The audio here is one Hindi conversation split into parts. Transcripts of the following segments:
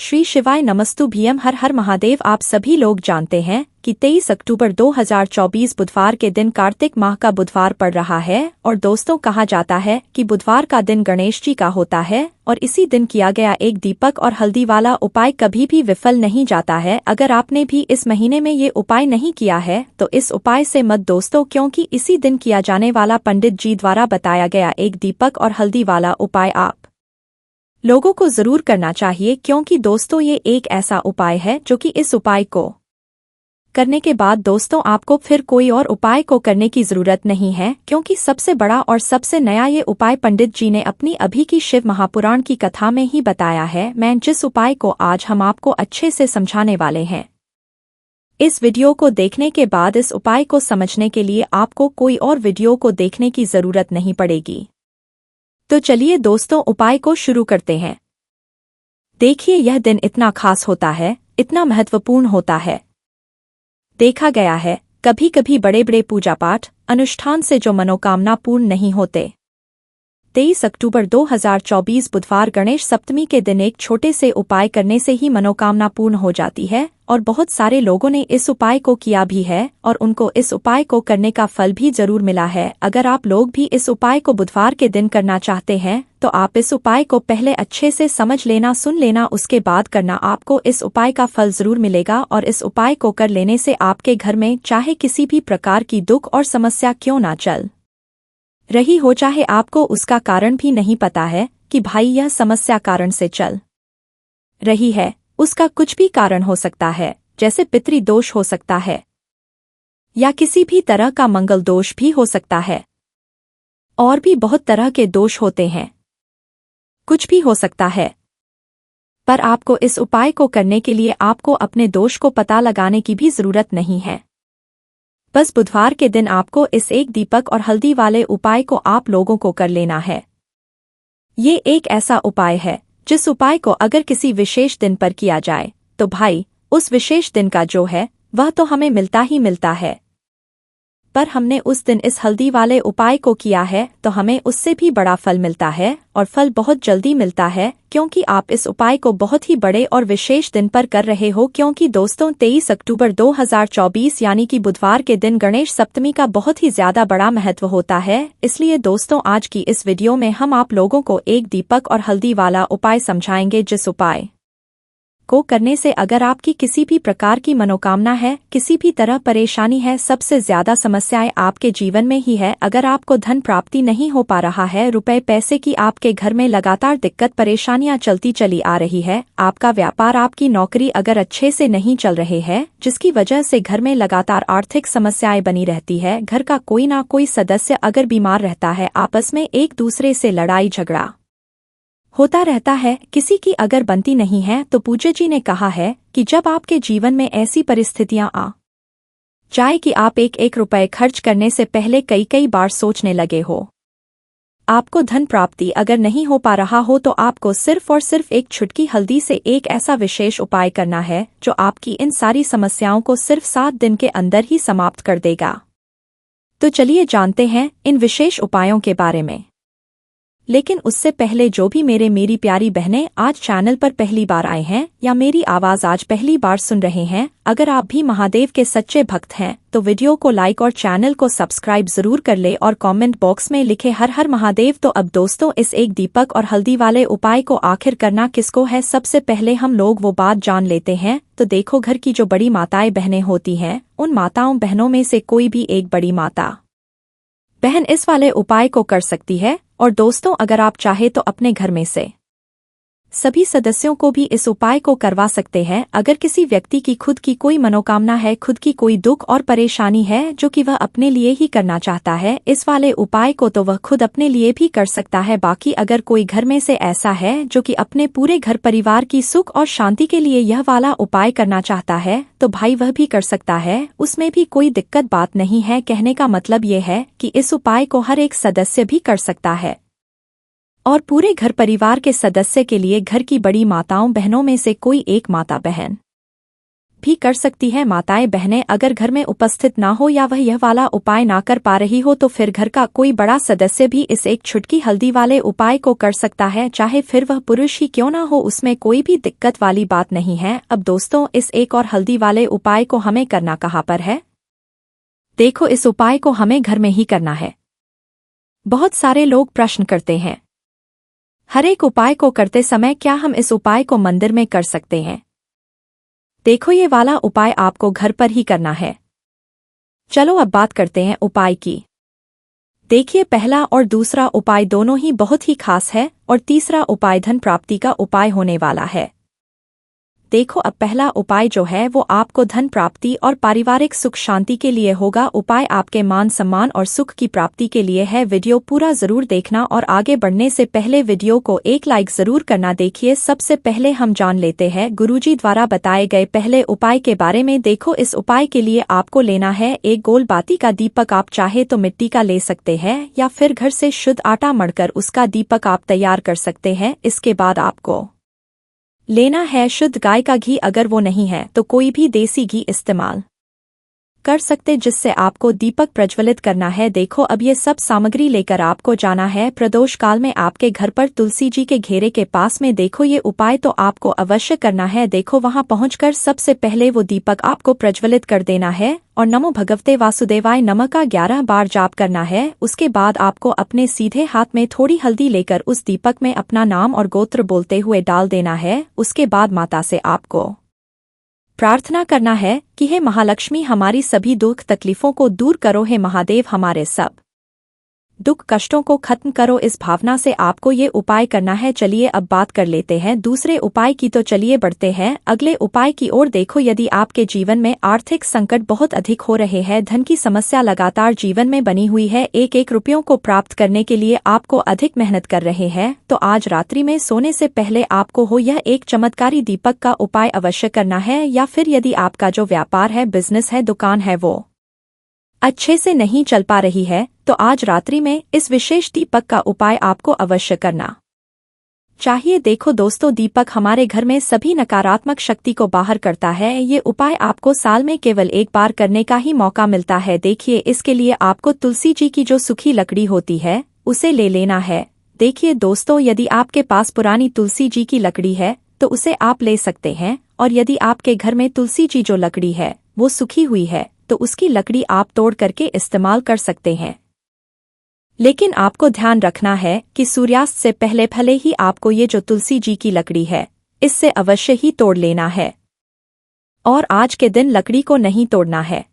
श्री शिवाय नमस्तु भीम हर हर महादेव। आप सभी लोग जानते हैं कि 23 अक्टूबर 2024 बुधवार के दिन कार्तिक माह का बुधवार पड़ रहा है और दोस्तों कहा जाता है कि बुधवार का दिन गणेश जी का होता है और इसी दिन किया गया एक दीपक और हल्दी वाला उपाय कभी भी विफल नहीं जाता है। अगर आपने भी इस महीने में ये उपाय नहीं किया है तो इस उपाय से मत दोस्तों, क्योंकि इसी दिन किया जाने वाला पंडित जी द्वारा बताया गया एक दीपक और हल्दी वाला उपाय आप लोगों को जरूर करना चाहिए, क्योंकि दोस्तों ये एक ऐसा उपाय है जो कि इस उपाय को करने के बाद दोस्तों आपको फिर कोई और उपाय को करने की जरूरत नहीं है, क्योंकि सबसे बड़ा और सबसे नया ये उपाय पंडित जी ने अपनी अभी की शिव महापुराण की कथा में ही बताया है। मैं जिस उपाय को आज हम आपको अच्छे से समझाने वाले हैं, इस वीडियो को देखने के बाद इस उपाय को समझने के लिए आपको कोई और वीडियो को देखने की जरूरत नहीं पड़ेगी। तो चलिए दोस्तों उपाय को शुरू करते हैं। देखिए यह दिन इतना खास होता है, इतना महत्वपूर्ण होता है। देखा गया है कभी कभी बड़े बड़े पूजा पाठ अनुष्ठान से जो मनोकामना पूर्ण नहीं होते। 23 अक्टूबर 2024 बुधवार गणेश सप्तमी के दिन एक छोटे से उपाय करने से ही मनोकामना पूर्ण हो जाती है और बहुत सारे लोगों ने इस उपाय को किया भी है और उनको इस उपाय को करने का फल भी जरूर मिला है। अगर आप लोग भी इस उपाय को बुधवार के दिन करना चाहते हैं तो आप इस उपाय को पहले अच्छे से समझ लेना, सुन लेना, उसके बाद करना। आपको इस उपाय का फल जरूर मिलेगा और इस उपाय को कर लेने से आपके घर में चाहे किसी भी प्रकार की दुख और समस्या क्यों ना चल रही हो, चाहे आपको उसका कारण भी नहीं पता है कि भाई यह समस्या कारण से चल रही है, उसका कुछ भी कारण हो सकता है, जैसे पितृ दोष हो सकता है या किसी भी तरह का मंगल दोष भी हो सकता है, और भी बहुत तरह के दोष होते हैं, कुछ भी हो सकता है। पर आपको इस उपाय को करने के लिए आपको अपने दोष को पता लगाने की भी जरूरत नहीं है। बस बुधवार के दिन आपको इस एक दीपक और हल्दी वाले उपाय को आप लोगों को कर लेना है। ये एक ऐसा उपाय है जिस उपाय को अगर किसी विशेष दिन पर किया जाए तो भाई उस विशेष दिन का जो है वह तो हमें मिलता ही मिलता है, पर हमने उस दिन इस हल्दी वाले उपाय को किया है तो हमें उससे भी बड़ा फल मिलता है और फल बहुत जल्दी मिलता है, क्योंकि आप इस उपाय को बहुत ही बड़े और विशेष दिन पर कर रहे हो। क्योंकि दोस्तों 23 अक्टूबर 2024 यानी कि बुधवार के दिन गणेश सप्तमी का बहुत ही ज्यादा बड़ा महत्व होता है। इसलिए दोस्तों आज की इस वीडियो में हम आप लोगों को एक दीपक और हल्दी वाला उपाय समझाएंगे, जिस उपाय को करने से अगर आपकी किसी भी प्रकार की मनोकामना है, किसी भी तरह परेशानी है, सबसे ज्यादा समस्याएं आपके जीवन में ही है, अगर आपको धन प्राप्ति नहीं हो पा रहा है, रुपए पैसे की आपके घर में लगातार दिक्कत परेशानियां चलती चली आ रही है, आपका व्यापार आपकी नौकरी अगर अच्छे से नहीं चल रहे हैं, जिसकी वजह से घर में लगातार आर्थिक समस्याएं बनी रहती है, घर का कोई ना कोई सदस्य अगर बीमार रहता है, आपस में एक दूसरे से लड़ाई झगड़ा होता रहता है, किसी की अगर बनती नहीं है, तो पूज्य जी ने कहा है कि जब आपके जीवन में ऐसी परिस्थितियां आ जाए कि आप एक एक रुपए खर्च करने से पहले कई कई बार सोचने लगे हो, आपको धन प्राप्ति अगर नहीं हो पा रहा हो, तो आपको सिर्फ और सिर्फ एक छुटकी हल्दी से एक ऐसा विशेष उपाय करना है जो आपकी इन सारी समस्याओं को सिर्फ 7 दिन के अंदर ही समाप्त कर देगा। तो चलिए जानते हैं इन विशेष उपायों के बारे में। लेकिन उससे पहले जो भी मेरी प्यारी बहनें आज चैनल पर पहली बार आए हैं या मेरी आवाज आज पहली बार सुन रहे हैं, अगर आप भी महादेव के सच्चे भक्त हैं तो वीडियो को लाइक और चैनल को सब्सक्राइब जरूर कर ले और कमेंट बॉक्स में लिखे हर हर महादेव। तो अब दोस्तों इस एक दीपक और हल्दी वाले उपाय को आखिर करना किसको है, सबसे पहले हम लोग वो बात जान लेते हैं। तो देखो, घर की जो बड़ी माताएं बहनें होती हैं, उन माताओं बहनों में से कोई भी एक बड़ी माता बहन इस वाले उपाय को कर सकती है। और दोस्तों अगर आप चाहे तो अपने घर में से सभी सदस्यों को भी इस उपाय को करवा सकते हैं। अगर किसी व्यक्ति की खुद की कोई मनोकामना है, खुद की कोई दुख और परेशानी है जो कि वह अपने लिए ही करना चाहता है इस वाले उपाय को, तो वह खुद अपने लिए भी कर सकता है। बाकी अगर कोई घर में से ऐसा है जो कि अपने पूरे घर परिवार की सुख और शांति के लिए यह वाला उपाय करना चाहता है, तो भाई वह भी कर सकता है, उसमें भी कोई दिक्कत बात नहीं है। कहने का मतलब ये है कि इस उपाय को हर एक सदस्य भी कर सकता है और पूरे घर परिवार के सदस्य के लिए घर की बड़ी माताओं बहनों में से कोई एक माता बहन भी कर सकती है। माताएं बहनें अगर घर में उपस्थित ना हो या वह यह वाला उपाय ना कर पा रही हो तो फिर घर का कोई बड़ा सदस्य भी इस एक छुटकी हल्दी वाले उपाय को कर सकता है, चाहे फिर वह पुरुष ही क्यों ना हो, उसमें कोई भी दिक्कत वाली बात नहीं है। अब दोस्तों, इस एक और हल्दी वाले उपाय को हमें करना कहाँ पर है? देखो, इस उपाय को हमें घर में ही करना है। बहुत सारे लोग प्रश्न करते हैं, हर एक उपाय को करते समय क्या हम इस उपाय को मंदिर में कर सकते हैं? देखो, ये वाला उपाय आपको घर पर ही करना है। चलो अब बात करते हैं उपाय की। देखिए, पहला और दूसरा उपाय दोनों ही बहुत ही खास है और तीसरा उपाय धन प्राप्ति का उपाय होने वाला है। देखो, अब पहला उपाय जो है वो आपको धन प्राप्ति और पारिवारिक सुख शांति के लिए होगा। उपाय आपके मान सम्मान और सुख की प्राप्ति के लिए है। वीडियो पूरा जरूर देखना और आगे बढ़ने से पहले वीडियो को एक लाइक जरूर करना। देखिए, सबसे पहले हम जान लेते हैं गुरुजी द्वारा बताए गए पहले उपाय के बारे में। देखो, इस उपाय के लिए आपको लेना है एक गोल बाती का दीपक। आप चाहे तो मिट्टी का ले सकते हैं या फिर घर से शुद्ध आटा मढ़कर उसका दीपक आप तैयार कर सकते हैं। इसके बाद आपको लेना है शुद्ध गाय का घी। अगर वो नहीं है तो कोई भी देसी घी इस्तेमाल कर सकते, जिससे आपको दीपक प्रज्वलित करना है। देखो, अब ये सब सामग्री लेकर आपको जाना है प्रदोष काल में आपके घर पर तुलसी जी के घेरे के पास में। देखो, ये उपाय तो आपको अवश्य करना है। देखो, वहां पहुंचकर सबसे पहले वो दीपक आपको प्रज्वलित कर देना है और नमो भगवते वासुदेवाय नमः का 11 बार जाप करना है। उसके बाद आपको अपने सीधे हाथ में थोड़ी हल्दी लेकर उस दीपक में अपना नाम और गोत्र बोलते हुए डाल देना है। उसके बाद माता से आपको प्रार्थना करना है कि हे महालक्ष्मी, हमारी सभी दुख तकलीफों को दूर करो। हे महादेव, हमारे सब दुख कष्टों को खत्म करो। इस भावना से आपको ये उपाय करना है। चलिए अब बात कर लेते हैं दूसरे उपाय की। तो चलिए बढ़ते हैं अगले उपाय की ओर। देखो, यदि आपके जीवन में आर्थिक संकट बहुत अधिक हो रहे हैं, धन की समस्या लगातार जीवन में बनी हुई है, एक एक रुपयों को प्राप्त करने के लिए आपको अधिक मेहनत कर रहे हैं, तो आज रात्रि में सोने से पहले आपको हो यह एक चमत्कारी दीपक का उपाय अवश्य करना है। या फिर यदि आपका जो व्यापार है, बिजनेस है, दुकान है, वो अच्छे से नहीं चल पा रही है, तो आज रात्रि में इस विशेष दीपक का उपाय आपको अवश्य करना चाहिए। देखो दोस्तों, दीपक हमारे घर में सभी नकारात्मक शक्ति को बाहर करता है। ये उपाय आपको साल में केवल एक बार करने का ही मौका मिलता है। देखिए, इसके लिए आपको तुलसी जी की जो सूखी लकड़ी होती है उसे ले लेना है। देखिए दोस्तों, यदि आपके पास पुरानी तुलसी जी की लकड़ी है तो उसे आप ले सकते हैं, और यदि आपके घर में तुलसी जी जो लकड़ी है वो सूखी हुई है तो उसकी लकड़ी आप तोड़ करके इस्तेमाल कर सकते हैं। लेकिन आपको ध्यान रखना है कि सूर्यास्त से पहले भले ही आपको ये जो तुलसी जी की लकड़ी है इससे अवश्य ही तोड़ लेना है, और आज के दिन लकड़ी को नहीं तोड़ना है।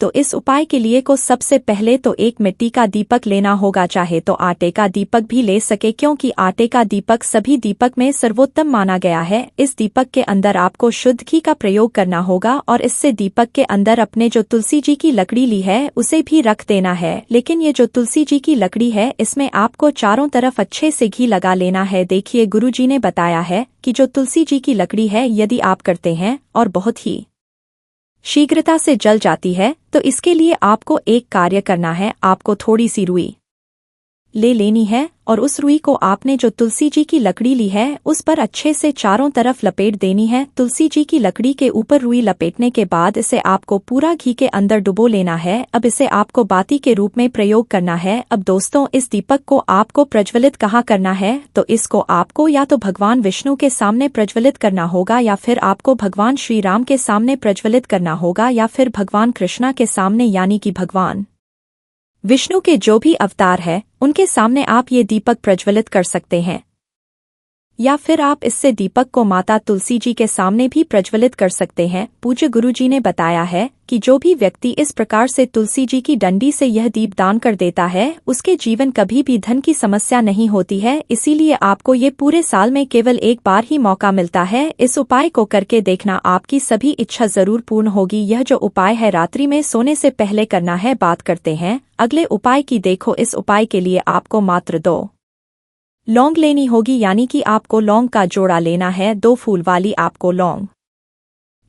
तो इस उपाय के लिए को सबसे पहले तो एक मिट्टी का दीपक लेना होगा, चाहे तो आटे का दीपक भी ले सके, क्योंकि आटे का दीपक सभी दीपक में सर्वोत्तम माना गया है। इस दीपक के अंदर आपको शुद्ध घी का प्रयोग करना होगा और इससे दीपक के अंदर अपने जो तुलसी जी की लकड़ी ली है उसे भी रख देना है। लेकिन ये जो तुलसी जी की लकड़ी है इसमें आपको चारों तरफ अच्छे से घी लगा लेना है। देखिए, गुरुजी ने बताया है कि जो तुलसी जी की लकड़ी है यदि आप करते हैं और बहुत ही शीघ्रता से जल जाती है, तो इसके लिए आपको एक कार्य करना है। आपको थोड़ी सी रुई ले लेनी है और उस रुई को आपने जो तुलसी जी की लकड़ी ली है उस पर अच्छे से चारों तरफ लपेट देनी है। तुलसी जी की लकड़ी के ऊपर रुई लपेटने के बाद इसे आपको पूरा घी के अंदर डुबो लेना है। अब इसे आपको बाती के रूप में प्रयोग करना है। अब दोस्तों, इस दीपक को आपको प्रज्वलित कहाँ करना है? तो इसको आपको या तो भगवान विष्णु के सामने प्रज्वलित करना होगा, या फिर आपको भगवान श्री राम के सामने प्रज्वलित करना होगा, या फिर भगवान कृष्णा के सामने, यानी कि भगवान विष्णु के जो भी अवतार है उनके सामने आप ये दीपक प्रज्वलित कर सकते हैं। या फिर आप इससे दीपक को माता तुलसी जी के सामने भी प्रज्वलित कर सकते हैं। पूज्य गुरुजी ने बताया है कि जो भी व्यक्ति इस प्रकार से तुलसी जी की डंडी से यह दीप दान कर देता है उसके जीवन कभी भी धन की समस्या नहीं होती है। इसीलिए आपको ये पूरे साल में केवल एक बार ही मौका मिलता है। इस उपाय को करके देखना, आपकी सभी इच्छा जरूर पूर्ण होगी। यह जो उपाय है रात्रि में सोने से पहले करना है। बात करते हैं अगले उपाय की। देखो, इस उपाय के लिए आपको मात्र 2 लौंग लेनी होगी, यानी कि आपको लौंग का जोड़ा लेना है। 2 फूल वाली आपको लौंग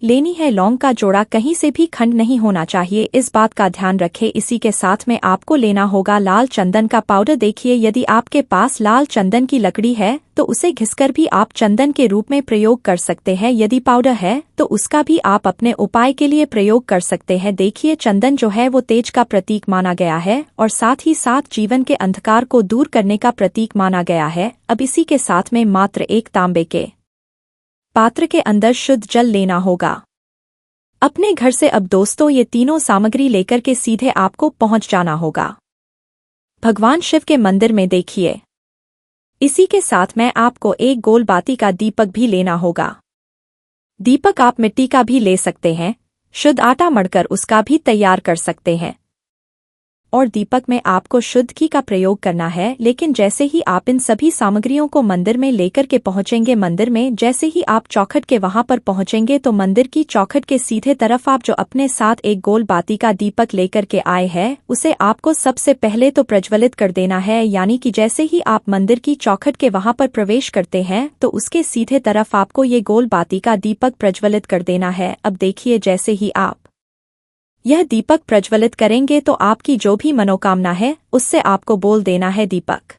लेनी है लौंग का जोड़ा, कहीं से भी खंड नहीं होना चाहिए, इस बात का ध्यान रखें। इसी के साथ में आपको लेना होगा लाल चंदन का पाउडर। देखिए, यदि आपके पास लाल चंदन की लकड़ी है तो उसे घिसकर भी आप चंदन के रूप में प्रयोग कर सकते हैं। यदि पाउडर है तो उसका भी आप अपने उपाय के लिए प्रयोग कर सकते हैं। देखिए, चंदन जो है वो तेज का प्रतीक माना गया है और साथ ही साथ जीवन के अंधकार को दूर करने का प्रतीक माना गया है। अब इसी के साथ में मात्र एक तांबे के पात्र के अंदर शुद्ध जल लेना होगा अपने घर से। अब दोस्तों, ये तीनों सामग्री लेकर के सीधे आपको पहुंच जाना होगा भगवान शिव के मंदिर में। देखिए, इसी के साथ में आपको एक गोल बाती का दीपक भी लेना होगा। दीपक आप मिट्टी का भी ले सकते हैं, शुद्ध आटा मढ़कर उसका भी तैयार कर सकते हैं। और दीपक में आपको शुद्ध घी का प्रयोग करना है। लेकिन जैसे ही आप इन सभी सामग्रियों को मंदिर में लेकर के पहुंचेंगे, मंदिर में जैसे ही आप चौखट के वहां पर पहुंचेंगे तो मंदिर की चौखट के सीधे तरफ आप जो अपने साथ एक गोल बाती का दीपक लेकर के आए हैं उसे आपको सबसे पहले तो प्रज्वलित कर देना है। यानी कि जैसे ही आप मंदिर की चौखट के वहां पर प्रवेश करते हैं तो उसके सीधे तरफ आपको ये गोल बाती का दीपक प्रज्वलित कर देना है। अब देखिए, जैसे ही आप यह दीपक प्रज्वलित करेंगे तो आपकी जो भी मनोकामना है उससे आपको बोल देना है। दीपक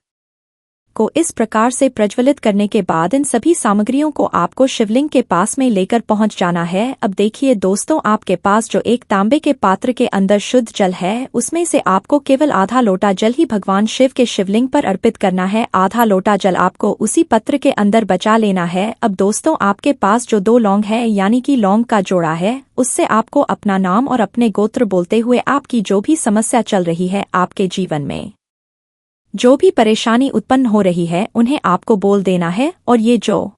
को इस प्रकार से प्रज्वलित करने के बाद इन सभी सामग्रियों को आपको शिवलिंग के पास में लेकर पहुंच जाना है। अब देखिए दोस्तों, आपके पास जो एक तांबे के पात्र के अंदर शुद्ध जल है उसमें से आपको केवल आधा लोटा जल ही भगवान शिव के शिवलिंग पर अर्पित करना है। आधा लोटा जल आपको उसी पत्र के अंदर बचा लेना है। अब दोस्तों, आपके पास जो 2 लौंग है यानी कि लौंग का जोड़ा है उससे आपको अपना नाम और अपने गोत्र बोलते हुए आपकी जो भी समस्या चल रही है, आपके जीवन में जो भी परेशानी उत्पन्न हो रही है, उन्हें आपको बोल देना है। और ये जो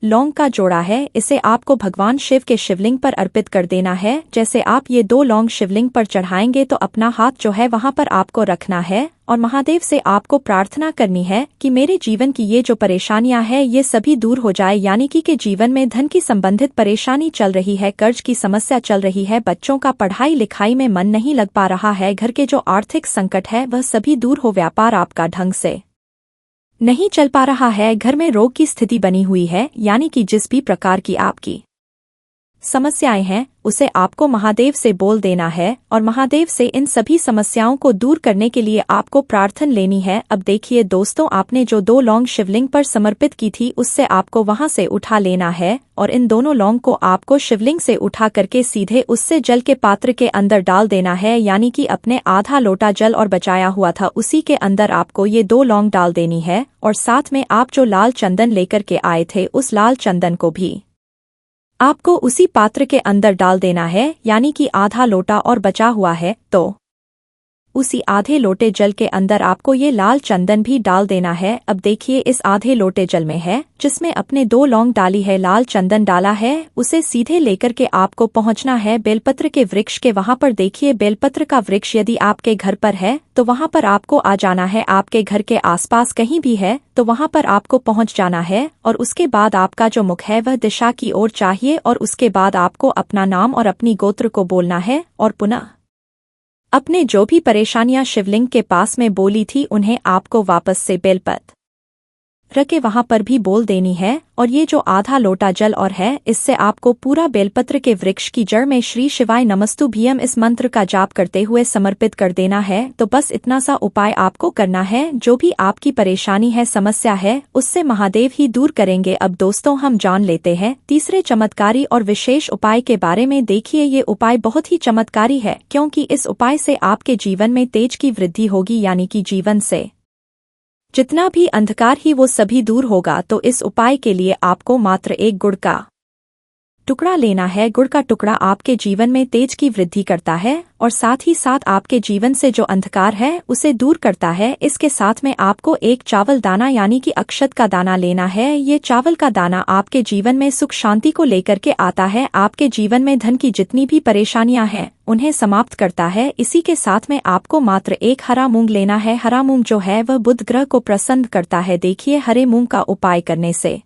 लौंग का जोड़ा है इसे आपको भगवान शिव के शिवलिंग पर अर्पित कर देना है। जैसे आप ये 2 लौंग शिवलिंग पर चढ़ाएंगे तो अपना हाथ जो है वहां पर आपको रखना है और महादेव से आपको प्रार्थना करनी है कि मेरे जीवन की ये जो परेशानियां हैं ये सभी दूर हो जाए। यानी कि जीवन में धन की संबंधित परेशानी चल रही है, कर्ज की समस्या चल रही है, बच्चों का पढ़ाई लिखाई में मन नहीं लग पा रहा है, घर के जो आर्थिक संकट है वह सभी दूर हो, व्यापार आपका ढंग से नहीं चल पा रहा है, घर में रोग की स्थिति बनी हुई है, यानी कि जिस भी प्रकार की आपकी समस्याएं हैं उसे आपको महादेव से बोल देना है और महादेव से इन सभी समस्याओं को दूर करने के लिए आपको प्रार्थना लेनी है। अब देखिए दोस्तों, आपने जो 2 लौंग शिवलिंग पर समर्पित की थी उससे आपको वहां से उठा लेना है और इन दोनों लौंग को आपको शिवलिंग से उठा करके सीधे उससे जल के पात्र के अंदर डाल देना है। यानी कि अपने आधा लोटा जल और बचाया हुआ था उसी के अंदर आपको ये 2 लौंग डाल देनी है और साथ में आप जो लाल चंदन लेकर के आए थे उस लाल चंदन को भी आपको उसी पात्र के अंदर डाल देना है। यानी कि आधा लोटा और बचा हुआ है तो उसी आधे लोटे जल के अंदर आपको ये लाल चंदन भी डाल देना है। अब देखिए, इस आधे लोटे जल में है जिसमें अपने 2 लौंग डाली है, लाल चंदन डाला है, उसे सीधे लेकर के आपको पहुंचना है बेलपत्र के वृक्ष के वहां पर। देखिए, बेलपत्र का वृक्ष यदि आपके घर पर है तो वहां पर आपको आ जाना है। आपके घर के आसपास कहीं भी है तो वहां पर आपको पहुंच जाना है और उसके बाद आपका जो मुख है वह दिशा की ओर चाहिए और उसके बाद आपको अपना नाम और अपनी गोत्र को बोलना है और पुनः अपने जो भी परेशानियां शिवलिंग के पास में बोली थी उन्हें आपको वापस से बेलपत्र के वहां पर भी बोल देनी है। और ये जो आधा लोटा जल और है इससे आपको पूरा बेलपत्र के वृक्ष की जड़ में श्री शिवाय नमस्तुभ्यम इस मंत्र का जाप करते हुए समर्पित कर देना है। तो बस इतना सा उपाय आपको करना है, जो भी आपकी परेशानी है, समस्या है, उससे महादेव ही दूर करेंगे। अब दोस्तों, हम जान लेते हैं तीसरे चमत्कारी और विशेष उपाय के बारे में। देखिए, ये उपाय बहुत ही चमत्कारी है क्योंकि इस उपाय से आपके जीवन में तेज की वृद्धि होगी। यानी कि जीवन से जितना भी अंधकार ही वो सभी दूर होगा। तो इस उपाय के लिए आपको मात्र एक गुड़ का टुकड़ा लेना है। गुड़ का टुकड़ा आपके जीवन में तेज की वृद्धि करता है और साथ ही साथ आपके जीवन से जो अंधकार है उसे दूर करता है। इसके साथ में आपको एक चावल दाना यानी कि अक्षत का दाना लेना है। ये चावल का दाना आपके जीवन में सुख शांति को लेकर के आता है, आपके जीवन में धन की जितनी भी परेशानियां हैं उन्हें समाप्त करता है। इसी के साथ में आपको मात्र एक हरा मूंग लेना है। हरा मूंग जो है वह बुध ग्रह को प्रसन्न करता है। देखिए, हरे मूंग का उपाय करने से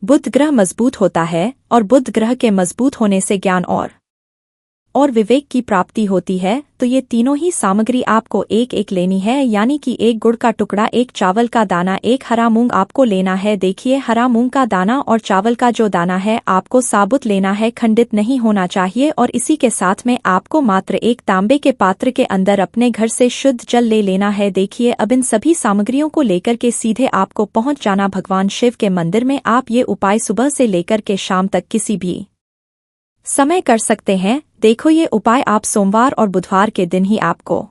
बुध ग्रह मजबूत होता है और बुध ग्रह के मजबूत होने से ज्ञान और और विवेक की प्राप्ति होती है, तो ये तीनों ही सामग्री आपको एक एक लेनी है, यानी कि एक गुड़ का टुकड़ा, एक चावल का दाना, एक हरा मूंग आपको लेना है। देखिए, हरा मूंग का दाना और चावल का जो दाना है आपको साबुत लेना है, खंडित नहीं होना चाहिए। और इसी के साथ में आपको मात्र एक तांबे के पात्र के अंदर अपने घर से शुद्ध जल ले लेना है। देखिए, अब इन सभी सामग्रियों को लेकर के सीधे आपको पहुंच जाना भगवान शिव के मंदिर में। आप ये उपाय सुबह से लेकर के शाम तक किसी भी समय कर सकते हैं। देखो, ये उपाय आप सोमवार और बुधवार के दिन ही आपको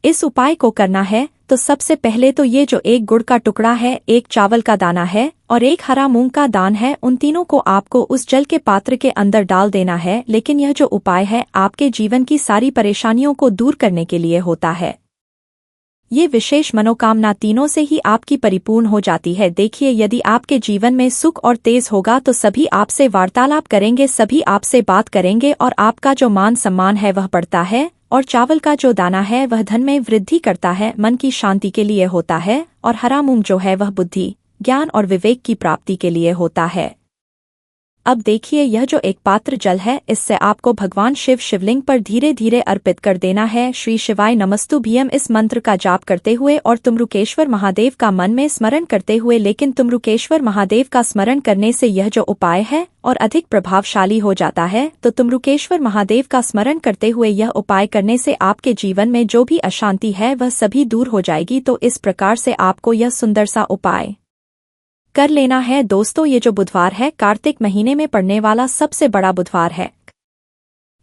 इस उपाय को करना है। तो सबसे पहले तो ये जो एक गुड़ का टुकड़ा है, एक चावल का दाना है और एक हरा मूंग का दान है, उन तीनों को आपको उस जल के पात्र के अंदर डाल देना है। लेकिन यह जो उपाय है आपके जीवन की सारी परेशानियों को दूर करने के लिए होता है। ये विशेष मनोकामना तीनों से ही आपकी परिपूर्ण हो जाती है। देखिए, यदि आपके जीवन में सुख और तेज होगा तो सभी आपसे वार्तालाप करेंगे, सभी आपसे बात करेंगे और आपका जो मान सम्मान है वह बढ़ता है। और चावल का जो दाना है वह धन में वृद्धि करता है, मन की शांति के लिए होता है। और हरा मूंग जो है वह बुद्धि, ज्ञान और विवेक की प्राप्ति के लिए होता है। अब देखिए, यह जो एक पात्र जल है इससे आपको भगवान शिव शिवलिंग पर धीरे धीरे अर्पित कर देना है। श्री शिवाय नमस्तुभ्यम इस मंत्र का जाप करते हुए और तुमरुकेश्वर महादेव का मन में स्मरण करते हुए। लेकिन तुमरुकेश्वर महादेव का स्मरण करने से यह जो उपाय है और अधिक प्रभावशाली हो जाता है। तो तुमरुकेश्वर महादेव का स्मरण करते हुए यह उपाय करने से आपके जीवन में जो भी अशांति है वह सभी दूर हो जाएगी। तो इस प्रकार से आपको यह सुंदर सा उपाय कर लेना है। दोस्तों, ये जो बुधवार है कार्तिक महीने में पड़ने वाला सबसे बड़ा बुधवार है,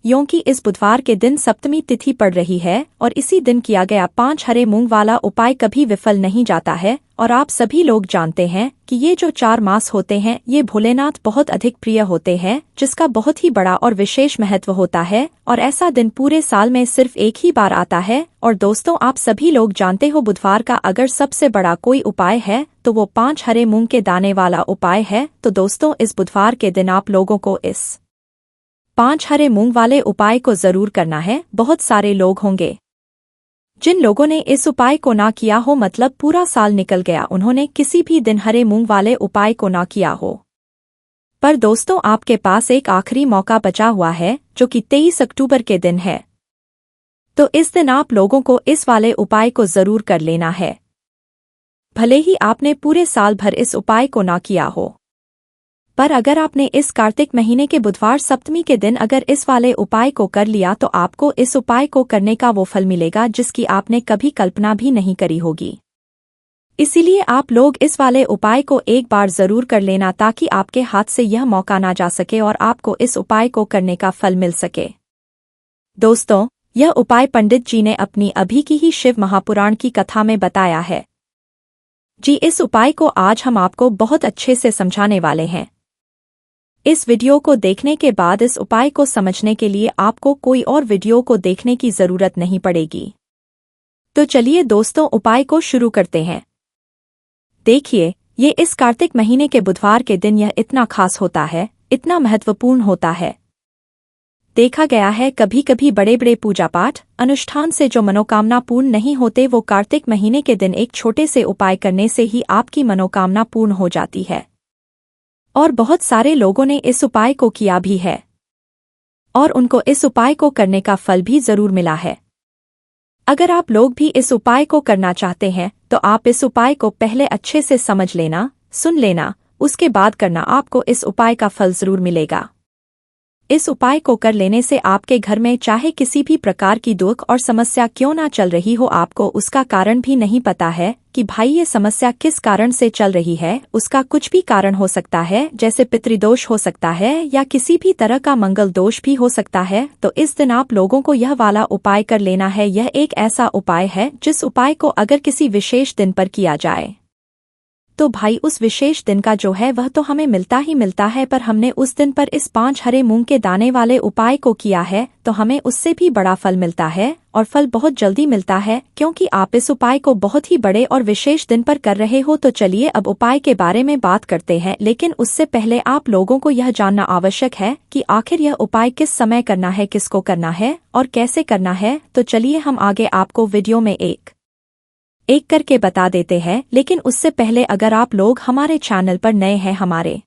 क्योंकि इस बुधवार के दिन सप्तमी तिथि पड़ रही है और इसी दिन किया गया 5 हरे मूंग वाला उपाय कभी विफल नहीं जाता है। और आप सभी लोग जानते हैं कि ये जो 4 मास होते हैं ये भोलेनाथ बहुत अधिक प्रिय होते हैं, जिसका बहुत ही बड़ा और विशेष महत्व होता है। और ऐसा दिन पूरे साल में सिर्फ एक ही बार आता है। और दोस्तों, आप सभी लोग जानते हो बुधवार का अगर सबसे बड़ा कोई उपाय है तो वो 5 हरे मूंग के दाने वाला उपाय है। तो दोस्तों, इस बुधवार के दिन आप लोगों को इस 5 हरे मूंग वाले उपाय को जरूर करना है। बहुत सारे लोग होंगे जिन लोगों ने इस उपाय को ना किया हो, मतलब पूरा साल निकल गया उन्होंने किसी भी दिन हरे मूंग वाले उपाय को ना किया हो। पर दोस्तों, आपके पास एक आखिरी मौका बचा हुआ है जो कि 23 अक्टूबर के दिन है। तो इस दिन आप लोगों को इस वाले उपाय को जरूर कर लेना है, भले ही आपने पूरे साल भर इस उपाय को ना किया हो। पर अगर आपने इस कार्तिक महीने के बुधवार सप्तमी के दिन अगर इस वाले उपाय को कर लिया तो आपको इस उपाय को करने का वो फल मिलेगा जिसकी आपने कभी कल्पना भी नहीं करी होगी। इसीलिए आप लोग इस वाले उपाय को एक बार जरूर कर लेना ताकि आपके हाथ से यह मौका ना जा सके और आपको इस उपाय को करने का फल मिल सके। दोस्तों, यह उपाय पंडित जी ने अपनी अभी की ही शिव महापुराण की कथा में बताया है जी। इस उपाय को आज हम आपको बहुत अच्छे से समझाने वाले हैं। इस वीडियो को देखने के बाद इस उपाय को समझने के लिए आपको कोई और वीडियो को देखने की जरूरत नहीं पड़ेगी। तो चलिए दोस्तों, उपाय को शुरू करते हैं। देखिए, ये इस कार्तिक महीने के बुधवार के दिन यह इतना खास होता है, इतना महत्वपूर्ण होता है। देखा गया है कभी कभी बड़े बड़े पूजा पाठ अनुष्ठान से जो मनोकामना पूर्ण नहीं होते वो कार्तिक महीने के दिन एक छोटे से उपाय करने से ही आपकी मनोकामना पूर्ण हो जाती है। और बहुत सारे लोगों ने इस उपाय को किया भी है और उनको इस उपाय को करने का फल भी जरूर मिला है। अगर आप लोग भी इस उपाय को करना चाहते हैं तो आप इस उपाय को पहले अच्छे से समझ लेना, सुन लेना, उसके बाद करना, आपको इस उपाय का फल जरूर मिलेगा। इस उपाय को कर लेने से आपके घर में चाहे किसी भी प्रकार की दुख और समस्या क्यों ना चल रही हो, आपको उसका कारण भी नहीं पता है कि भाई ये समस्या किस कारण से चल रही है, उसका कुछ भी कारण हो सकता है, जैसे पितृदोष हो सकता है या किसी भी तरह का मंगल दोष भी हो सकता है। तो इस दिन आप लोगों को यह वाला उपाय कर लेना है। यह एक ऐसा उपाय है जिस उपाय को अगर किसी विशेष दिन पर किया जाए तो भाई उस विशेष दिन का जो है वह तो हमें मिलता ही मिलता है। पर हमने उस दिन पर इस 5 हरे मूंग के दाने वाले उपाय को किया है तो हमें उससे भी बड़ा फल मिलता है और फल बहुत जल्दी मिलता है, क्योंकि आप इस उपाय को बहुत ही बड़े और विशेष दिन पर कर रहे हो। तो चलिए अब उपाय के बारे में बात करते हैं, लेकिन उससे पहले आप लोगों को यह जानना आवश्यक है कि आखिर यह उपाय किस समय करना है, किसको करना है और कैसे करना है। तो चलिए हम आगे आपको वीडियो में एक करके बता देते हैं। लेकिन उससे पहले अगर आप लोग हमारे चैनल पर नए हैं, हमारे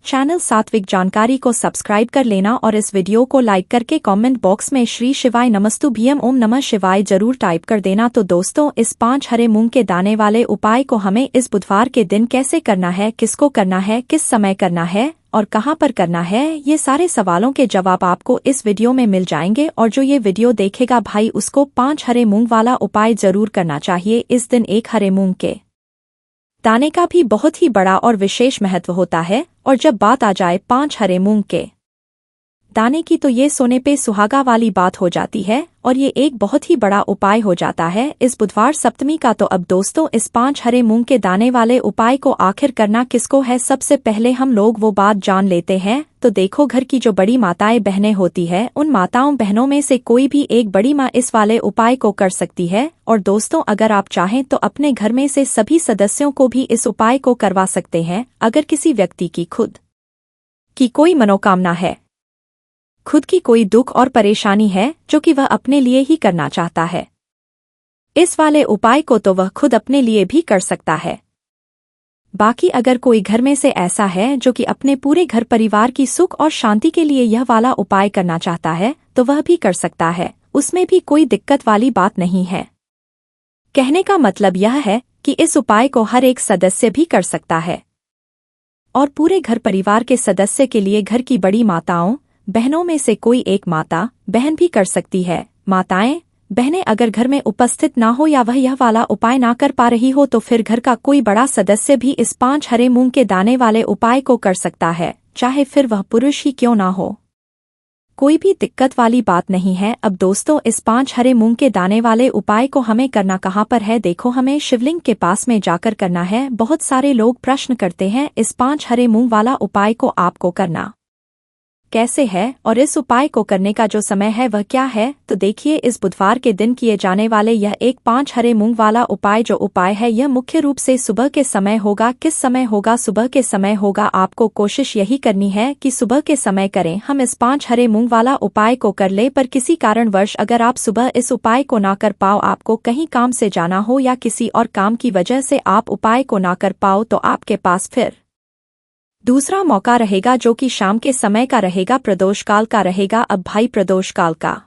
चैनल सात्विक जानकारी को सब्सक्राइब कर लेना और इस वीडियो को लाइक करके कमेंट बॉक्स में श्री शिवाय नमस्तुभ्यम ओम नमः शिवाय जरूर टाइप कर देना। तो दोस्तों, इस 5 हरे मूंग के दाने वाले उपाय को हमें इस बुधवार के दिन कैसे करना है, किसको करना है, किस समय करना है और कहां पर करना है, ये सारे सवालों के जवाब आपको इस वीडियो में मिल जाएंगे। और जो ये वीडियो देखेगा भाई, उसको 5 हरे मूंग वाला उपाय जरूर करना चाहिए। इस दिन 1 हरे मूंग के दाने का भी बहुत ही बड़ा और विशेष महत्व होता है। और जब बात आ जाए 5 हरे मूंग के दाने की, तो ये सोने पे सुहागा वाली बात हो जाती है और ये एक बहुत ही बड़ा उपाय हो जाता है इस बुधवार सप्तमी का। तो अब दोस्तों, इस 5 हरे मूंग के दाने वाले उपाय को आखिर करना किसको है, सबसे पहले हम लोग वो बात जान लेते हैं। तो देखो, घर की जो बड़ी माताएं बहनें होती है, उन माताओं बहनों में से कोई भी एक बड़ी माँ इस वाले उपाय को कर सकती है। और दोस्तों, अगर आप चाहें तो अपने घर में से सभी सदस्यों को भी इस उपाय को करवा सकते हैं। अगर किसी व्यक्ति की खुद की कोई मनोकामना है, खुद की कोई दुख और परेशानी है जो कि वह अपने लिए ही करना चाहता है, इस वाले उपाय को तो वह खुद अपने लिए भी कर सकता है। बाकी अगर कोई घर में से ऐसा है जो कि अपने पूरे घर परिवार की सुख और शांति के लिए यह वाला उपाय करना चाहता है, तो वह भी कर सकता है, उसमें भी कोई दिक्कत वाली बात नहीं है। कहने का मतलब यह है कि इस उपाय को हर एक सदस्य भी कर सकता है और पूरे घर परिवार के सदस्य के लिए घर की बड़ी माताओं बहनों में से कोई एक माता बहन भी कर सकती है। माताएं बहनें अगर घर में उपस्थित ना हो या वह यह वाला उपाय ना कर पा रही हो, तो फिर घर का कोई बड़ा सदस्य भी इस 5 हरे मूंग के दाने वाले उपाय को कर सकता है, चाहे फिर वह पुरुष ही क्यों ना हो। कोई भी दिक्कत वाली बात नहीं है। अब दोस्तों, इस 5 हरे मूंग के दाने वाले उपाय को हमें करना कहाँ पर है, देखो, हमें शिवलिंग के पास में जाकर करना है। बहुत सारे लोग प्रश्न करते हैं, इस 5 हरे मूंग वाला उपाय को आपको करना कैसे है और इस उपाय को करने का जो समय है वह क्या है। तो देखिए, इस बुधवार के दिन किए जाने वाले यह एक 5 हरे मूंग वाला उपाय जो उपाय है, यह मुख्य रूप से सुबह के समय होगा। किस समय होगा? सुबह के समय होगा। आपको कोशिश यही करनी है कि सुबह के समय करें। हम इस 5 हरे मूंग वाला उपाय को कर ले, पर किसी कारणवश अगर आप सुबह इस उपाय को ना कर पाओ, आपको कहीं काम से जाना हो या किसी और काम की वजह से आप उपाय को ना कर पाओ, तो आपके पास फिर दूसरा मौका रहेगा जो कि शाम के समय का रहेगा, प्रदोष काल का रहेगा। अब भाई, प्रदोष काल का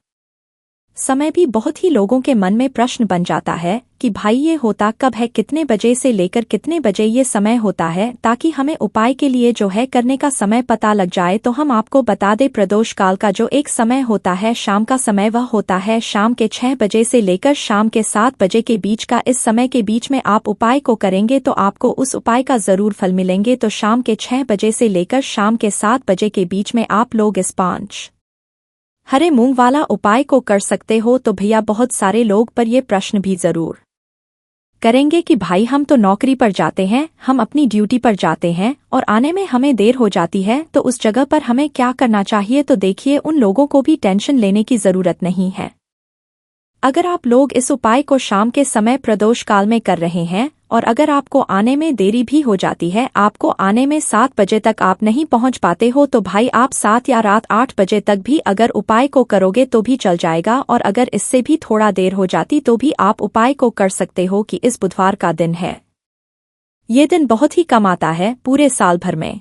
समय भी बहुत ही लोगों के मन में प्रश्न बन जाता है कि भाई ये होता कब है, कितने बजे से लेकर कितने बजे ये समय होता है, ताकि हमें उपाय के लिए जो है करने का समय पता लग जाए। तो हम आपको बता दें, प्रदोष काल का जो एक समय होता है शाम का समय, वह होता है शाम के 6 बजे से लेकर शाम के 7 बजे के बीच का। इस समय के बीच में आप उपाय को करेंगे तो आपको उस उपाय का जरूर फल मिलेंगे। तो शाम के 6 बजे से लेकर शाम के 7 बजे के बीच में आप लोग इस 5 हरे मूंग वाला उपाय को कर सकते हो। तो भैया, बहुत सारे लोग पर ये प्रश्न भी जरूर करेंगे कि भाई, हम तो नौकरी पर जाते हैं, हम अपनी ड्यूटी पर जाते हैं और आने में हमें देर हो जाती है, तो उस जगह पर हमें क्या करना चाहिए। तो देखिए, उन लोगों को भी टेंशन लेने की जरूरत नहीं है। अगर आप लोग इस उपाय को शाम के समय प्रदोष काल में कर रहे हैं और अगर आपको आने में देरी भी हो जाती है, आपको आने में 7 बजे तक आप नहीं पहुंच पाते हो, तो भाई आप 7 या रात 8 बजे तक भी अगर उपाय को करोगे तो भी चल जाएगा। और अगर इससे भी थोड़ा देर हो जाती तो भी आप उपाय को कर सकते हो कि इस बुधवार का दिन है, ये दिन बहुत ही कम आता है पूरे साल भर में,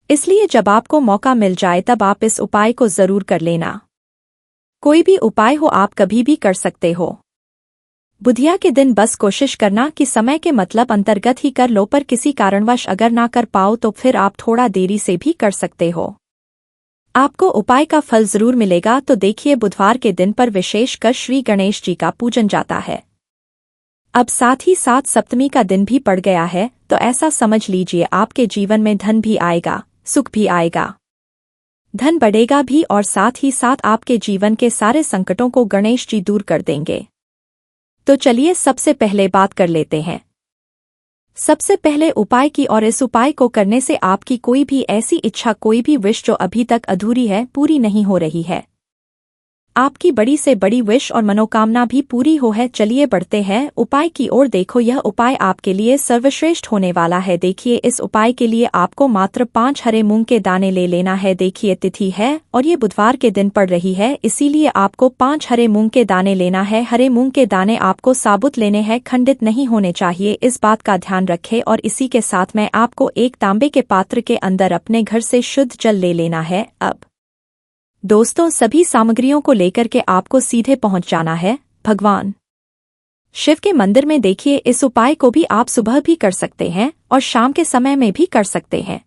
इसलिए जब आपको मौका मिल जाए तब आप इस उपाय को जरूर कर लेना। कोई भी उपाय हो, आप कभी भी कर सकते हो। बुधिया के दिन बस कोशिश करना कि समय के मतलब अंतर्गत ही कर लो, पर किसी कारणवश अगर ना कर पाओ तो फिर आप थोड़ा देरी से भी कर सकते हो, आपको उपाय का फल जरूर मिलेगा। तो देखिए, बुधवार के दिन पर विशेषकर श्री गणेश जी का पूजन जाता है। अब साथ ही साथ सप्तमी का दिन भी पड़ गया है, तो ऐसा समझ लीजिए आपके जीवन में धन भी आएगा, सुख भी आएगा, धन बढ़ेगा भी और साथ ही साथ आपके जीवन के सारे संकटों को गणेश जी दूर कर देंगे। तो चलिए सबसे पहले बात कर लेते हैं सबसे पहले उपाय की। और इस उपाय को करने से आपकी कोई भी ऐसी इच्छा, कोई भी विश जो अभी तक अधूरी है, पूरी नहीं हो रही है, आपकी बड़ी से बड़ी विश और मनोकामना भी पूरी हो है। चलिए बढ़ते हैं उपाय की ओर। देखो यह उपाय आपके लिए सर्वश्रेष्ठ होने वाला है। देखिए इस उपाय के लिए आपको मात्र 5 हरे मूंग के दाने ले लेना है। देखिए तिथि है और ये बुधवार के दिन पड़ रही है, इसीलिए आपको 5 हरे मूंग के दाने लेना है। हरे मूंग के दाने आपको साबुत लेने हैं, खंडित नहीं होने चाहिए, इस बात का ध्यान रखें। और इसी के साथ में आपको एक तांबे के पात्र के अंदर अपने घर से शुद्ध जल ले लेना है। अब दोस्तों सभी सामग्रियों को लेकर के आपको सीधे पहुंच जाना है भगवान शिव के मंदिर में। देखिए इस उपाय को भी आप सुबह भी कर सकते हैं और शाम के समय में भी कर सकते हैं।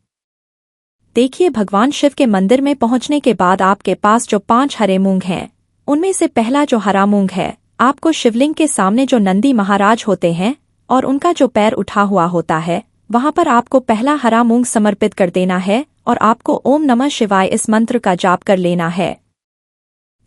देखिए भगवान शिव के मंदिर में पहुंचने के बाद आपके पास जो 5 हरे मूंग हैं, उनमें से पहला जो हरा मूंग है, आपको शिवलिंग के सामने जो नंदी महाराज होते हैं और उनका जो पैर उठा हुआ होता है, वहां पर आपको पहला हरा मूंग समर्पित कर देना है और आपको ओम नमः शिवाय इस मंत्र का जाप कर लेना है।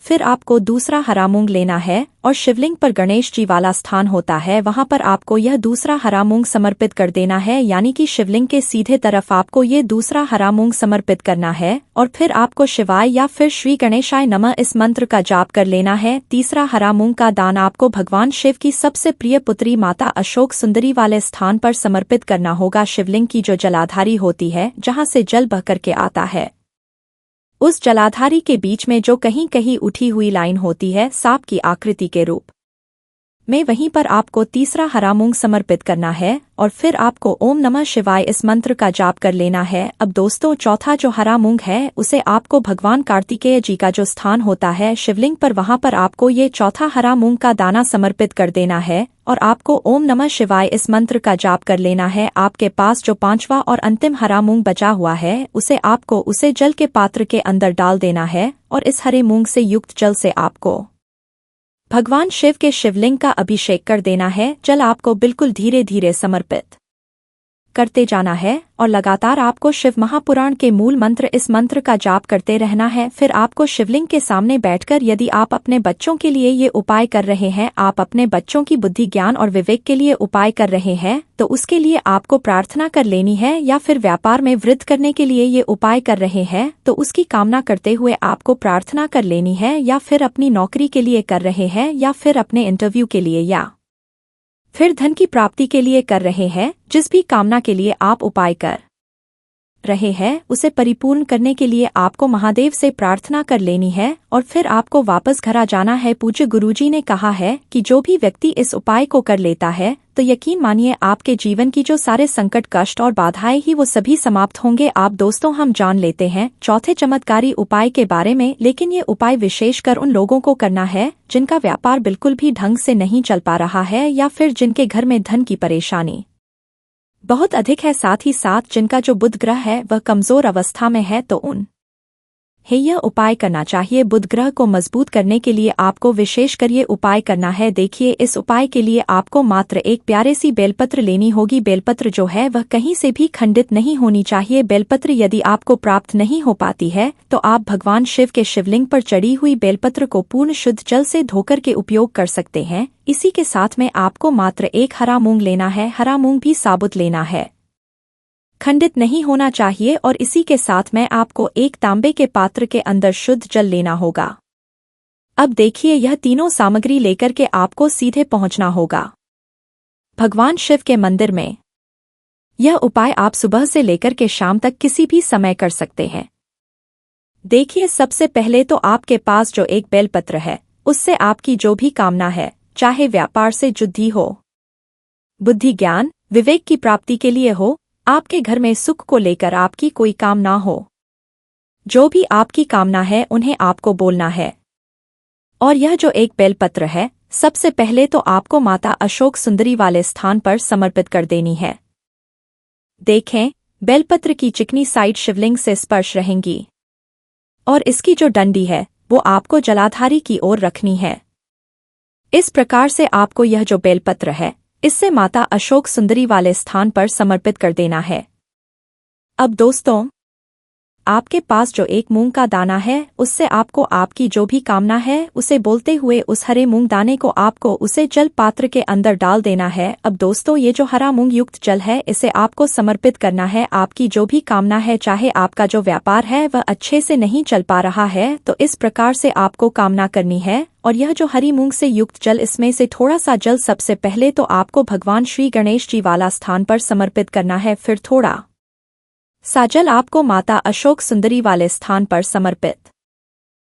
फिर आपको दूसरा हरा मूंग लेना है और शिवलिंग पर गणेश जी वाला स्थान होता है, वहां पर आपको यह दूसरा हरा मूंग समर्पित कर देना है, यानी कि शिवलिंग के सीधे तरफ आपको ये दूसरा हरा मूंग समर्पित करना है। और फिर आपको शिवाय या फिर श्री गणेशाय नमः इस मंत्र का जाप कर लेना है। तीसरा हरा मूंग का दान आपको भगवान शिव की सबसे प्रिय पुत्री माता अशोक सुंदरी वाले स्थान पर समर्पित करना होगा। शिवलिंग की जो जलाधारी होती है, जहां से जल बह करके आता है, उस जलाधारी के बीच में जो कहीं कहीं उठी हुई लाइन होती है सांप की आकृति के रूप में, वहीं पर आपको तीसरा हरा मूंग समर्पित करना है और फिर आपको ओम नमः शिवाय इस मंत्र का जाप कर लेना है। अब दोस्तों चौथा जो हरा मूंग है, उसे आपको भगवान कार्तिकेय जी का जो स्थान होता है शिवलिंग पर, वहां पर आपको ये चौथा हरा मूंग का दाना समर्पित कर देना है और आपको ओम नमः शिवाय इस मंत्र का जाप कर लेना है। आपके पास जो 5वां और अंतिम हरा मूंग बचा हुआ है, उसे जल के पात्र के अंदर डाल देना है और इस हरे मूंग से युक्त जल से आपको भगवान शिव के शिवलिंग का अभिषेक कर देना है। जल आपको बिल्कुल धीरे धीरे समर्पित करते जाना है और लगातार आपको शिव महापुराण के मूल मंत्र इस मंत्र का जाप करते रहना है। फिर आपको शिवलिंग के सामने बैठकर, यदि आप अपने बच्चों के लिए ये उपाय कर रहे हैं, आप अपने बच्चों की बुद्धि ज्ञान और विवेक के लिए उपाय कर रहे हैं, तो उसके लिए आपको प्रार्थना कर लेनी है। या फिर व्यापार में वृद्धि करने के लिए ये उपाय कर रहे हैं तो उसकी कामना करते हुए आपको प्रार्थना कर लेनी है। या फिर अपनी नौकरी के लिए कर रहे हैं, या फिर अपने इंटरव्यू के लिए, या फिर धन की प्राप्ति के लिए कर रहे हैं, जिस भी कामना के लिए आप उपाय कर रहे हैं उसे परिपूर्ण करने के लिए आपको महादेव से प्रार्थना कर लेनी है और फिर आपको वापस घर आ जाना है। पूज्य गुरुजी ने कहा है कि जो भी व्यक्ति इस उपाय को कर लेता है तो यकीन मानिए आपके जीवन की जो सारे संकट, कष्ट और बाधाएं ही वो सभी समाप्त होंगे। आप दोस्तों हम जान लेते हैं चौथे चमत्कारी उपाय के बारे में, लेकिन ये उपाय विशेषकर उन लोगों को करना है जिनका व्यापार बिल्कुल भी ढंग से नहीं चल पा रहा है, या फिर जिनके घर में धन की परेशानी बहुत अधिक है, साथ ही साथ जिनका जो बुध ग्रह है वह कमजोर अवस्था में है, तो उन है यह उपाय करना चाहिए। बुध ग्रह को मजबूत करने के लिए आपको विशेषकर ये उपाय करना है। देखिए इस उपाय के लिए आपको मात्र एक प्यारे सी बेलपत्र लेनी होगी। बेलपत्र जो है वह कहीं से भी खंडित नहीं होनी चाहिए। बेलपत्र यदि आपको प्राप्त नहीं हो पाती है तो आप भगवान शिव के शिवलिंग पर चढ़ी हुई बेलपत्र को पूर्ण शुद्ध जल से धोकर के उपयोग कर सकते हैं। इसी के साथ में आपको मात्र एक हरा मूंग लेना है, हरा मूंग भी साबुत लेना है, खंडित नहीं होना चाहिए। और इसी के साथ में आपको एक तांबे के पात्र के अंदर शुद्ध जल लेना होगा। अब देखिए यह तीनों सामग्री लेकर के आपको सीधे पहुंचना होगा भगवान शिव के मंदिर में। यह उपाय आप सुबह से लेकर के शाम तक किसी भी समय कर सकते हैं। देखिए सबसे पहले तो आपके पास जो एक बेलपत्र है, उससे आपकी जो भी कामना है, चाहे व्यापार से जुद्धि हो, बुद्धि ज्ञान विवेक की प्राप्ति के लिए हो, आपके घर में सुख को लेकर आपकी कोई कामना हो, जो भी आपकी कामना है उन्हें आपको बोलना है। और यह जो एक बेलपत्र है, सबसे पहले तो आपको माता अशोक सुंदरी वाले स्थान पर समर्पित कर देनी है। देखें बेलपत्र की चिकनी साइड शिवलिंग से स्पर्श रहेंगी और इसकी जो डंडी है वो आपको जलाधारी की ओर रखनी है। इस प्रकार से आपको यह जो बेलपत्र है इससे माता अशोक सुंदरी वाले स्थान पर समर्पित कर देना है। अब दोस्तों आपके पास जो एक मूंग का दाना है उससे आपको आपकी जो भी कामना है उसे बोलते हुए उस हरे मूंग दाने को आपको उसे जल पात्र के अंदर डाल देना है। अब दोस्तों ये जो हरा मूंग युक्त जल है इसे आपको समर्पित करना है। आपकी जो भी कामना है, चाहे आपका जो व्यापार है वह अच्छे से नहीं चल पा रहा है, तो इस प्रकार से आपको कामना करनी है। और यह जो हरी मूंग से युक्त जल, इसमें से थोड़ा सा जल सबसे पहले तो आपको भगवान श्री गणेश जी वाला स्थान पर समर्पित करना है, फिर थोड़ा सा जल आपको माता अशोक सुंदरी वाले स्थान पर समर्पित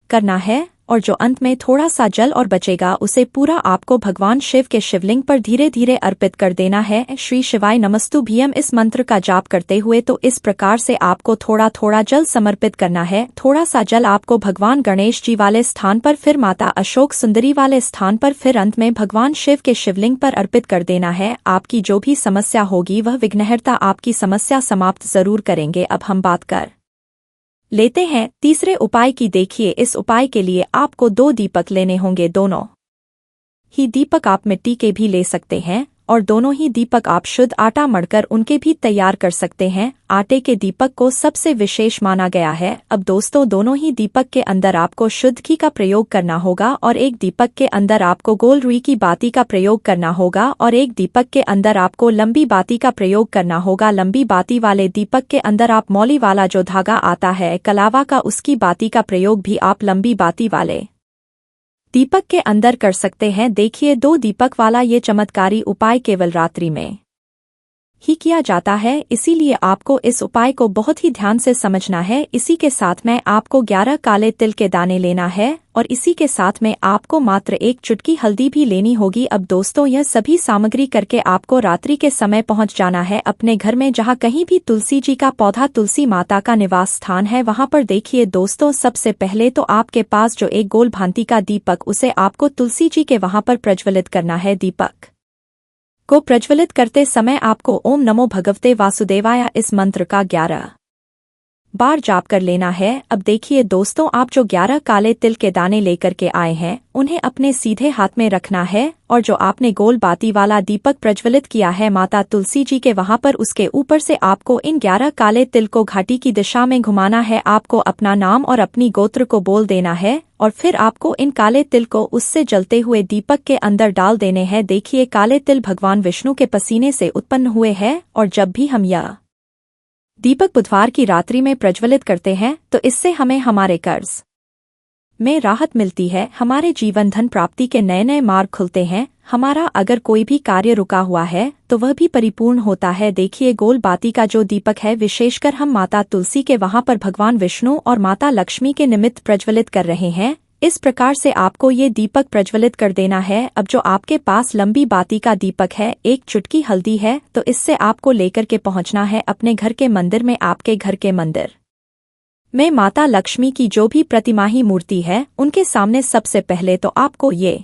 करना है। और जो अंत में थोड़ा सा जल और बचेगा उसे पूरा आपको भगवान शिव के शिवलिंग पर धीरे धीरे अर्पित कर देना है। श्री शिवाय नमस्तुभ्यम इस मंत्र का जाप करते हुए तो इस प्रकार से आपको थोड़ा थोड़ा जल समर्पित करना है। थोड़ा सा जल आपको भगवान गणेश जी वाले स्थान पर, फिर माता अशोक सुंदरी वाले स्थान पर, फिर अंत में भगवान शिव के शिवलिंग पर अर्पित कर देना है। आपकी जो भी समस्या होगी वह विघ्नहर्ता आपकी समस्या समाप्त जरूर करेंगे। अब हम बात कर लेते हैं तीसरे उपाय की। देखिए, इस उपाय के लिए आपको 2 दीपक लेने होंगे। दोनों ही दीपक आप मिट्टी के भी ले सकते हैं और दोनों ही दीपक आप शुद्ध आटा मढ़कर उनके भी तैयार कर सकते हैं। आटे के दीपक को सबसे विशेष माना गया है। अब दोस्तों दोनों ही दीपक के अंदर आपको शुद्ध घी का प्रयोग करना होगा और एक दीपक के अंदर आपको गोल रुई की बाती का प्रयोग करना होगा और एक दीपक के अंदर आपको लंबी बाती का प्रयोग करना होगा। लंबी बाती वाले दीपक के अंदर आप मौली वाला जो धागा आता है कलावा का, उसकी बाती का प्रयोग भी आप लंबी बाती वाले दीपक के अंदर कर सकते हैं। देखिए, 2 दीपक वाला ये चमत्कारी उपाय केवल रात्रि में ही किया जाता है, इसीलिए आपको इस उपाय को बहुत ही ध्यान से समझना है। इसी के साथ में आपको 11 काले तिल के दाने लेना है और इसी के साथ में आपको मात्र 1 चुटकी हल्दी भी लेनी होगी। अब दोस्तों यह सभी सामग्री करके आपको रात्रि के समय पहुंच जाना है अपने घर में, जहां कहीं भी तुलसी जी का पौधा, तुलसी माता का निवास स्थान है, वहां पर। देखिए दोस्तों, सबसे पहले तो आपके पास जो एक गोल भांति का दीपक, उसे आपको तुलसी जी के वहां पर प्रज्वलित करना है। दीपक को प्रज्वलित करते समय आपको ओम नमो भगवते वासुदेवाय इस मंत्र का 11 बार जाप कर लेना है। अब देखिए दोस्तों, आप जो 11 काले तिल के दाने लेकर के आए हैं उन्हें अपने सीधे हाथ में रखना है और जो आपने गोल बाती वाला दीपक प्रज्वलित किया है माता तुलसी जी के वहां पर, उसके ऊपर से आपको इन 11 काले तिल को घाटी की दिशा में घुमाना है। आपको अपना नाम और अपनी गोत्र को बोल देना है और फिर आपको इन काले तिल को उससे जलते हुए दीपक के अंदर डाल देने हैं। देखिए, काले तिल भगवान विष्णु के पसीने से उत्पन्न हुए हैं और जब भी हम यह दीपक बुधवार की रात्रि में प्रज्वलित करते हैं तो इससे हमें हमारे कर्ज में राहत मिलती है, हमारे जीवन धन प्राप्ति के नए नए मार्ग खुलते हैं, हमारा अगर कोई भी कार्य रुका हुआ है तो वह भी परिपूर्ण होता है। देखिए, गोल बाती का जो दीपक है विशेषकर हम माता तुलसी के वहां पर भगवान विष्णु और माता लक्ष्मी के निमित्त प्रज्वलित कर रहे हैं। इस प्रकार से आपको ये दीपक प्रज्वलित कर देना है। अब जो आपके पास लंबी बाती का दीपक है, 1 चुटकी हल्दी है, तो इससे आपको लेकर के पहुंचना है अपने घर के मंदिर में। आपके घर के मंदिर में माता लक्ष्मी की जो भी प्रतिमाही मूर्ति है उनके सामने सबसे पहले तो आपको ये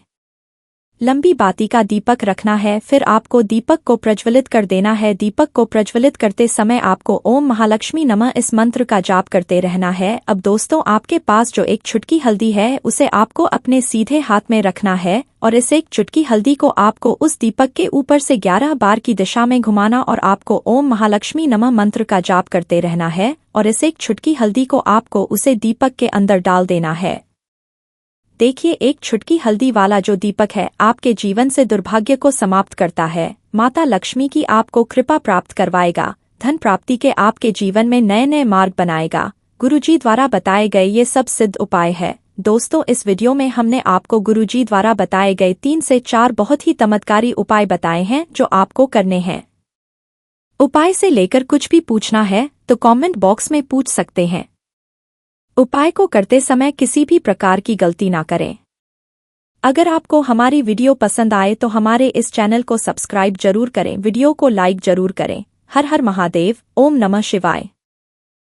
लंबी बाती का दीपक रखना है। फिर आपको दीपक को प्रज्वलित कर देना है। दीपक को प्रज्वलित करते समय आपको ओम महालक्ष्मी नमः इस मंत्र का जाप करते रहना है। अब दोस्तों, आपके पास जो 1 चुटकी हल्दी है उसे आपको अपने सीधे हाथ में रखना है और इस 1 चुटकी हल्दी को आपको उस दीपक के ऊपर से 11 बार की दिशा में घुमाना और आपको ओम महालक्ष्मी नमः मंत्र का जाप करते रहना है और इस 1 चुटकी हल्दी को आपको उसे दीपक के अंदर डाल देना है। देखिए, 1 चुटकी हल्दी वाला जो दीपक है आपके जीवन से दुर्भाग्य को समाप्त करता है, माता लक्ष्मी की आपको कृपा प्राप्त करवाएगा, धन प्राप्ति के आपके जीवन में नए नए मार्ग बनाएगा। गुरुजी द्वारा बताए गए ये सब सिद्ध उपाय है। दोस्तों, इस वीडियो में हमने आपको गुरुजी द्वारा बताए गए 3 से 4 बहुत ही चमत्कारी उपाय बताए हैं जो आपको करने हैं। उपाय से लेकर कुछ भी पूछना है तो कमेंट बॉक्स में पूछ सकते हैं। उपाय को करते समय किसी भी प्रकार की गलती ना करें। अगर आपको हमारी वीडियो पसंद आए तो हमारे इस चैनल को सब्सक्राइब जरूर करें, वीडियो को लाइक जरूर करें। हर हर महादेव, ओम नमः शिवाय।